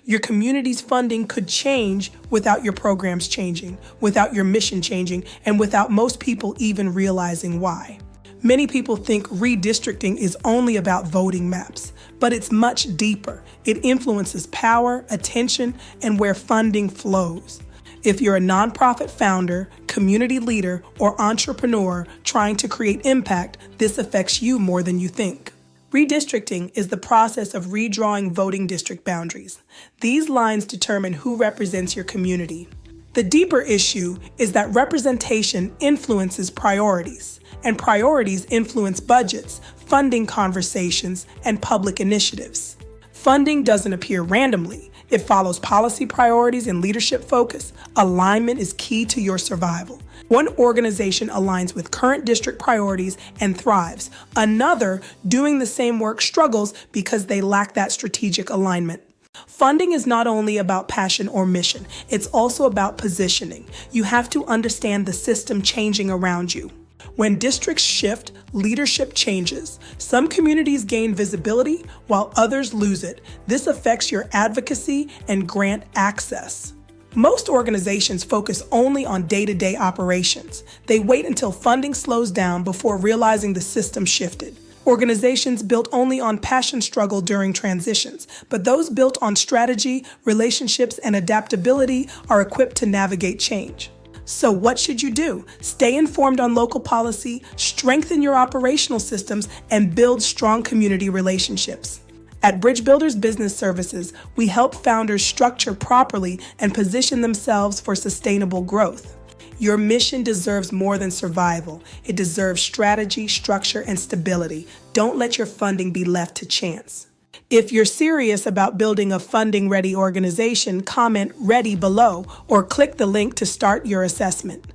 Your community's funding could change without your programs changing, without your mission changing, and without most people even realizing why. Many people think redistricting is only about voting maps, but it's much deeper. It influences power, attention, and where funding flows. If you're a nonprofit founder, community leader, or entrepreneur trying to create impact, this affects you more than you think. Redistricting is the process of redrawing voting district boundaries. These lines determine who represents your community. The deeper issue is that representation influences priorities, and priorities influence budgets, funding conversations, and public initiatives. Funding doesn't appear randomly. It follows policy priorities and leadership focus. Alignment is key to your survival. One organization aligns with current district priorities and thrives. Another, doing the same work, struggles because they lack that strategic alignment. Funding is not only about passion or mission, it's also about positioning. You have to understand the system changing around you. When districts shift, leadership changes. Some communities gain visibility while others lose it. This affects your advocacy and grant access. Most organizations focus only on day-to-day operations. They wait until funding slows down before realizing the system shifted. Organizations built only on passion struggle during transitions, but those built on strategy, relationships, and adaptability are equipped to navigate change. So what should you do? Stay informed on local policy, strengthen your operational systems, and build strong community relationships. At Bridge Builders Business Services, we help founders structure properly and position themselves for sustainable growth. Your mission deserves more than survival. It deserves strategy, structure, and stability. Don't let your funding be left to chance. If you're serious about building a funding-ready organization, comment "ready" below or click the link to start your assessment.